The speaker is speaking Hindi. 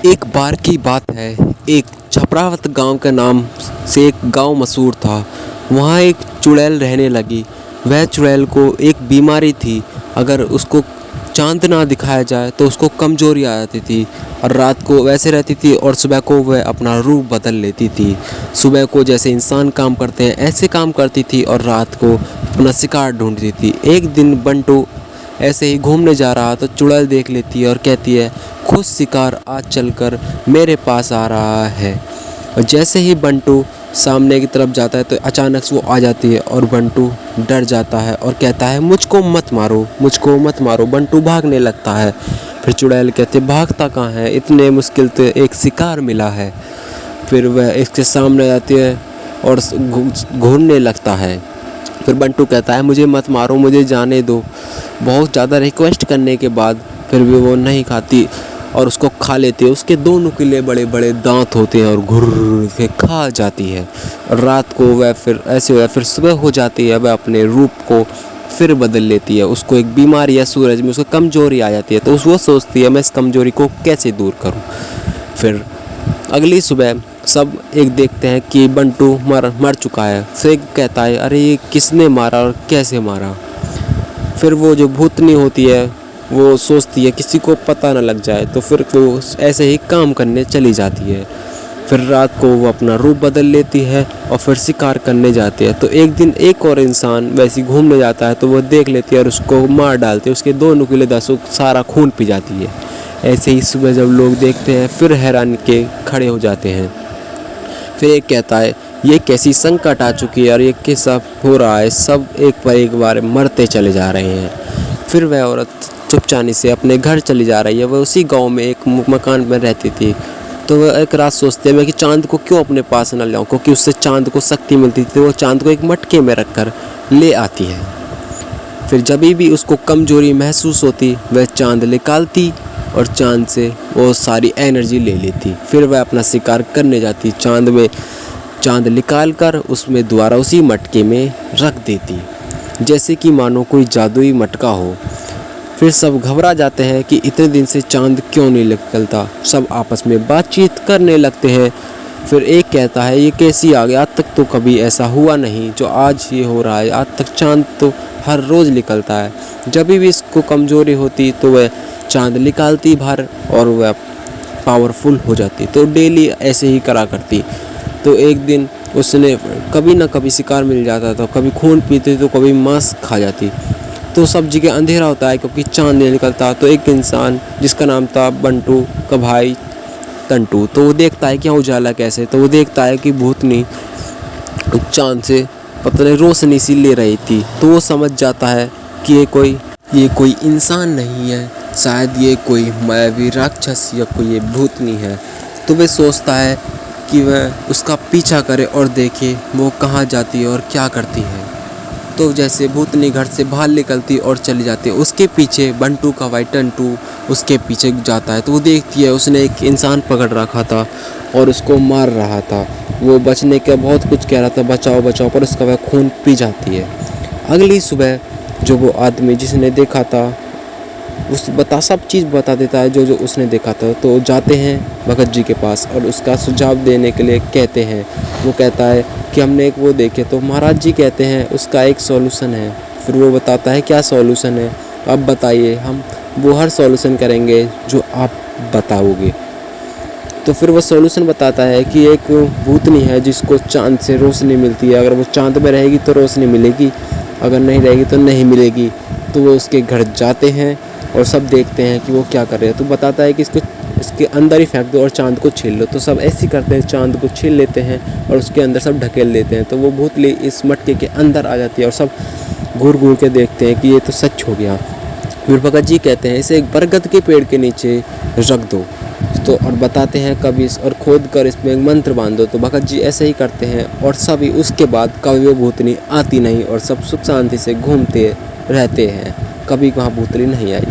एक बार की बात है, एक छपरावत गांव के नाम से एक गांव मशहूर था। वहाँ एक चुड़ैल रहने लगी। वह चुड़ैल को एक बीमारी थी। अगर उसको चांद ना दिखाया जाए तो उसको कमजोरी आ जाती थी और रात को वैसे रहती थी और सुबह को वह अपना रूप बदल लेती थी। सुबह को जैसे इंसान काम करते हैं ऐसे काम करती थी और रात को अपना शिकार ढूंढती थी। एक दिन बंटू ऐसे ही घूमने जा रहा तो चुड़ैल देख लेती है और कहती है, खुद शिकार आज चलकर मेरे पास आ रहा है। और जैसे ही बंटू सामने की तरफ जाता है तो अचानक से वो आ जाती है और बंटू डर जाता है और कहता है, मुझको मत मारो, मुझको मत मारो। बंटू भागने लगता है। फिर चुड़ैल कहते है, भागता कहाँ है, इतने मुश्किल से एक शिकार मिला है। फिर वह इसके सामने जाती है और घूरने लगता है। फिर बंटू कहता है, मुझे मत मारो, मुझे जाने दो। बहुत ज़्यादा रिक्वेस्ट करने के बाद फिर भी वो नहीं खाती और उसको खा लेती है। उसके दो नुकीले बड़े बड़े दांत होते हैं और घुर के खा जाती है। और रात को वह फिर ऐसे हुआ, फिर सुबह हो जाती है, वह अपने रूप को फिर बदल लेती है। उसको एक बीमारी या सूरज में उसको कमजोरी आ जाती है तो वो सोचती है, मैं इस कमजोरी को कैसे दूर करूं। फिर अगली सुबह सब एक देखते हैं कि बंटू मर चुका है। फिर एक कहता है, अरे ये किसने मारा और कैसे मारा। फिर वो जो भूतनी होती है वो सोचती है किसी को पता ना लग जाए, तो फिर वो ऐसे ही काम करने चली जाती है। फिर रात को वो अपना रूप बदल लेती है और फिर शिकार करने जाती है। तो एक दिन एक और इंसान वैसे घूमने जाता है तो वो देख लेती है और उसको मार डालती है। उसके दो नुकीले दांतों सारा खून पी जाती है। ऐसे ही सुबह जब लोग देखते हैं फिर हैरान के खड़े हो जाते हैं। फिर एक कहता है, ये कैसी संकट आ चुकी है और ये कैसा हो रहा है, सब एक पर एक बार मरते चले जा रहे हैं। फिर वह औरत चुपचानी से अपने घर चली जा रही है। वह उसी गांव में एक मकान में रहती थी। तो वह एक रात सोचते हैं, मैं कि चांद को क्यों अपने पास न लाऊं, क्योंकि उससे चांद को शक्ति मिलती थी। वो चांद को एक मटके में रखकर ले आती है। फिर जब भी उसको कमजोरी महसूस होती वह चांद निकालती और चांद से वो सारी एनर्जी ले लेती। फिर वह अपना शिकार करने जाती। चांद निकाल कर उसमें दोबारा उसी मटके में रख देती, जैसे कि मानो कोई जादुई मटका हो। फिर सब घबरा जाते हैं कि इतने दिन से चांद क्यों नहीं निकलता। सब आपस में बातचीत करने लगते हैं। फिर एक कहता है, ये कैसी आ गया, आज तक तो कभी ऐसा हुआ नहीं जो आज ये हो रहा है। आज तक चांद तो हर रोज़ निकलता है। जब भी इसको कमज़ोरी होती तो वह चांद निकालती बाहर और वह पावरफुल हो जाती। तो डेली ऐसे ही करा करती। तो एक दिन उसने कभी ना कभी शिकार मिल जाता था, कभी खून पीती तो कभी मांस खा जाती। तो सब जगह अंधेरा होता है क्योंकि चांद नहीं निकलता। तो एक इंसान जिसका नाम था बंटू का भाई टंटू, तो वो देखता है क्या उजाला कैसे। तो वो देखता है कि भूतनी चांद से पता नहीं रोशनी सी ले रही थी। तो वो समझ जाता है कि ये कोई इंसान नहीं है, शायद ये कोई मायावी राक्षस या कोई ये भूतनी है। तो वह सोचता है कि वह उसका पीछा करे और देखे वो कहाँ जाती है और क्या करती है। तो जैसे भूतनी घर से बाहर निकलती और चली जाती है, उसके पीछे बंटू का भाई टंटू उसके पीछे जाता है। तो वो देखती है उसने एक इंसान पकड़ रखा था और उसको मार रहा था। वो बचने का बहुत कुछ कह रहा था, बचाओ बचाओ, पर उसका वह खून पी जाती है। अगली सुबह जो वो आदमी जिसने देखा था सब चीज़ बता देता है जो उसने देखा था। तो जाते हैं भगत जी के पास और उसका सुझाव देने के लिए कहते हैं। वो कहता है कि हमने एक वो देखे। तो महाराज जी कहते हैं उसका एक सॉल्यूशन है। फिर वो बताता है क्या सॉल्यूशन है, अब बताइए, हम वो हर सॉल्यूशन करेंगे जो आप बताओगे। तो फिर वो सॉल्यूशन बताता है कि एक भूतनी है जिसको चांद से रोशनी मिलती है। अगर वो चांद में रहेगी तो रोशनी मिलेगी, अगर नहीं रहेगी तो नहीं मिलेगी। तो वो उसके घर जाते हैं और सब देखते हैं कि वो क्या कर रहे हैं। तो बताता है कि इसके अंदर ही फेंक दो और चांद को छील लो। तो सब ऐसे ही करते हैं, चांद को छील लेते हैं और उसके अंदर सब ढकेल देते हैं। तो वो भूतली इस मटके के अंदर आ जाती है और सब घूर घूर के देखते हैं कि ये तो सच हो गया। फिर भगत जी कहते हैं इसे एक बरगद के पेड़ के नीचे रख दो। तो और बताते हैं कभी और खोद कर इसमें एक मंत्र बांध दो। तो भगत जी ऐसे ही करते हैं और सभी उसके बाद कभी वो भूतनी आती नहीं और सब सुख शांति से घूमते रहते हैं। कभी वहाँ भूतनी नहीं आई।